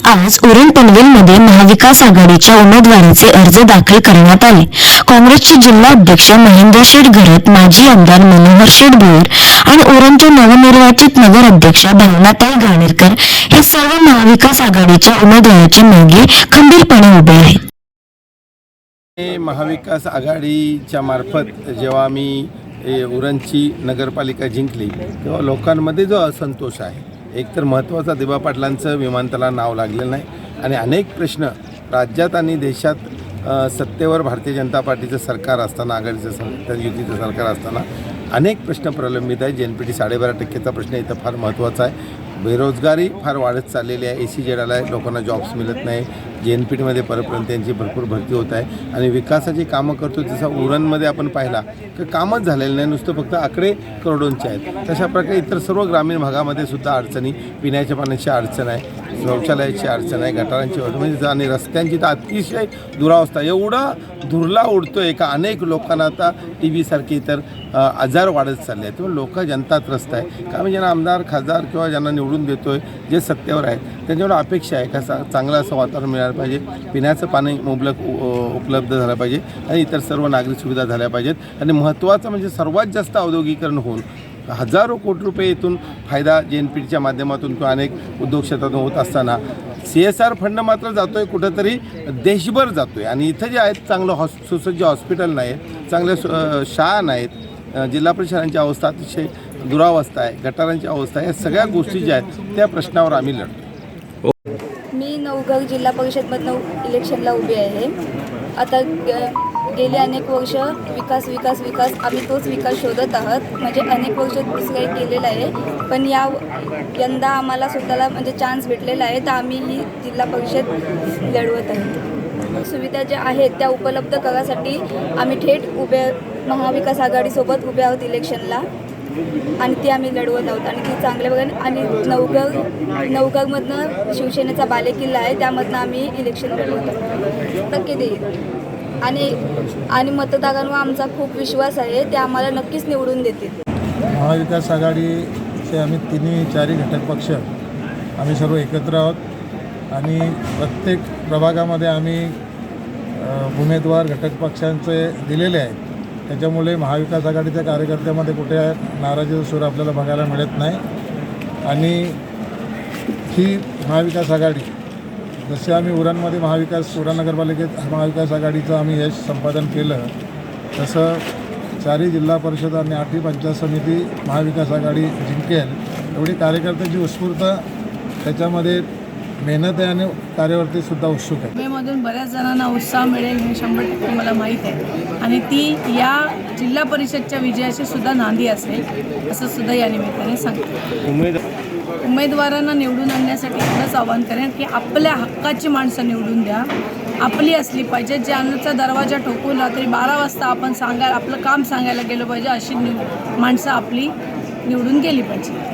आज उरण पनवेलमध्ये महाविकास आघाडीच्या उमेदवाराचे अर्ज दाखल करण्यात आले। काँग्रेसचे जिल्हा अध्यक्ष महेंद्र शेठ घरत, माजी आमदार मनोहर शेठ भोयर आणि उरणच्या नवनिर्वाचित नगराध्यक्षा भावनाताई घाणेरकर हे सर्व महाविकास आघाडीच्या उमेदवाराच्या मागे खंबीरपणे उभे आहेत। महाविकास आघाडीच्या मार्फत जेव्हा आम्ही उरणची नगरपालिका जिंकली तेव्हा लोकांमध्ये जो असंतोष आहे, एकतर महत्त्वाचा दिबा पाटलांचं विमानतळाला नाव लागलेलं नाही आणि अनेक प्रश्न राज्यात आणि देशात सत्तेवर भारतीय जनता पार्टीचं सरकार असताना, आघाडीचं युतीचं सरकार असताना अनेक प्रश्न प्रलंबित आहे। JNPT 12.5%चा प्रश्न इथं फार महत्त्वाचा आहे। बेरोजगारी फार वाढत चाललेली आहे। SEZ आला आहे, लोकांना जॉब्स मिळत नाही। JNPTमध्ये परप्रांत त्यांची भरपूर भरती होत आहे आणि विकासाची कामं करतो जसं उरणमध्ये आपण पाहिला की कामच झालेलं नाही, नुसतं फक्त आकडे करोडोंचे आहेत। तशा प्रकारे इतर सर्व ग्रामीण भागामध्ये सुद्धा अडचणी, पिण्याच्या पाण्याची अडचण आहे, शौचालयाची अडचण आहे, गटारांची म्हणजे आणि रस्त्यांची तर अतिशय दुरावस्था, एवढा धुरला उडतोय का अनेक लोकांना आता TB सारखे इतर आजार वाढत चालले आहेत। त्यामुळे लोक जनता त्रस्त आहे का आम्ही ज्यांना आमदार खासदार किंवा ज्यांना निवडून देतोय, जे सत्तेवर आहेत त्यांच्यावर अपेक्षा आहे का चांगलं असं वातावरण मिळालं पाहिजे, पिण्याचं पाणी मुबलक उपलब्ध झालं पाहिजे आणि इतर सर्व नागरिक सुविधा झाल्या पाहिजेत। आणि महत्त्वाचं म्हणजे सर्वात जास्त औद्योगिकरण होऊन हजारो कोटी रुपये इथून फायदा JNPTच्या माध्यमातून किंवा अनेक उद्योग क्षेत्रातून होत असताना CSR फंड मात्र जातोय कुठंतरी देशभर जातोय आणि इथं जे आहेत चांगलं सुसज्ज हॉस्पिटल नाहीत, चांगल्या शाळा नाहीत, जिल्हा परिषदांची अवस्था अतिशय दुरावस्था आहे, गटारांची अवस्था आहे, या सगळ्या गोष्टी ज्या आहेत त्या प्रश्नावर आम्ही लढतो। मी नवघर जिल्हा परिषदमधनं इलेक्शनला उभी आहे। आता गेली अनेक वर्ष विकास विकास विकास आम्ही तोच विकास शोधत आहोत, म्हणजे अनेक वर्ष दुसरंही केलेलं आहे, पण यंदा आम्हाला स्वतःला म्हणजे चान्स भेटलेला आहे तर आम्ही ही जिल्हा परिषद लढवत आहे। सुविधा ज्या आहेत त्या उपलब्ध करासाठी आम्ही थेट महाविकास आघाडीसोबत उभे आहोत इलेक्शनला आणि ती आम्ही लढवत आहोत आणि ती चांगल्या प्रकारे। आणि नवघरमधनं शिवसेनेचा बालेकिल्ला आहे, त्यामधनं आम्ही इलेक्शन लढवत आहोत, टक्के देईल आणि मतदारांवर आमचा खूप विश्वास आहे, ते आम्हाला नक्कीच निवडून देतील। महाविकास आघाडीचे आम्ही चारही घटक पक्ष आम्ही सर्व एकत्र आहोत आणि प्रत्येक प्रभागामध्ये आम्ही उमेदवार घटक पक्षांचे दिलेले आहेत। त्याच्यामुळे महाविकास आघाडीच्या कार्यकर्त्यामध्ये कुठे नाराजीचा सूर आपल्याला बघायला मिळत नाही आणि ही महाविकास आघाडी जसे आम्ही उरणमध्ये उरण नगरपालिकेत महाविकास आघाडीचं आम्ही यश संपादन केलं, तसं चारही जिल्हा परिषद आणि 8ही पंचायत समिती महाविकास आघाडी जिंकेल एवढी कार्यकर्त्यांची उत्स्फूर्त त्याच्यामध्ये मेहनत आहे आणि कार्यकर्तेसुद्धा उत्सुक आहे। मेमधून बऱ्याच जणांना उत्साह मिळेल हे 100% मला माहीत आहे आणि ती या जिल्हा परिषदच्या विजयाची सुद्धा नांदी असेल असं सुद्धा या निमित्ताने सांगते। उमेदवारांना निवडून आणण्यासाठी एवढंच आवाहन करेन की आपल्या हक्काची माणसं निवडून द्या, आपली असली पाहिजे, ज्यांचा दरवाजा ठोकून रात्री 12 वाजता आपण आपलं काम सांगायला गेलं पाहिजे अशी माणसं आपली निवडून गेली पाहिजे।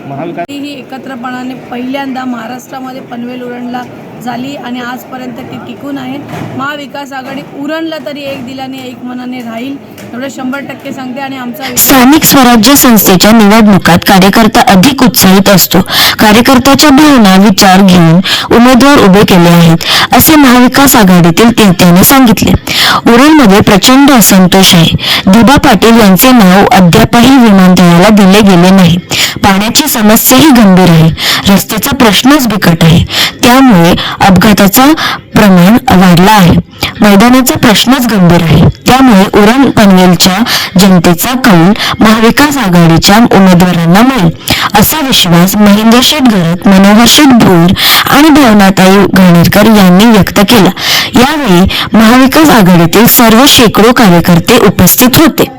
ही एकत्रपणाने पहिल्यांदा महाराष्ट्रामध्ये पनवेल उरणला झाली आणि आजपर्यंत ती टिकून आहे। महाविकास आघाडी उरणला तरी एक दिलाने एक मनाने राहील एवढं 100% सांगते आणि आमचा स्थानिक स्वराज्य संस्थेच्या निवडणुकात कार्यकर्ता अधिक उत्साहित असतो। कार्यकर्त्याच्या भावना विचार घेऊन उमेदवार उभे केले आहेत असे महाविकास आघाडीतील नेत्याने सांगितले। उरणमध्ये प्रचंड असंतोष आहे। दिबा पाटील यांचे नाव अद्यापही विमानतळाला दिले गेले नाही। पाण्याची समस्याही गंभीर आहे, रस्त्याचा प्रश्नच बिकट आहे, त्यामुळे अपघाताचं प्रमाण वाढलं आहे। मैदानाचा प्रश्नच गंभीर आहे, त्यामुळे उरण पनवेलच्या जनतेचा कौल महाविकास आघाडीच्या उमेदवारांना मिळेल असा विश्वास महेंद्र शेठ घरत, मनोहर शेठ भोयर आणि भावनाताई घाणेरकर यांनी व्यक्त केला। यावेळी महाविकास आघाडीतील सर्व शेकडो कार्यकर्ते उपस्थित होते।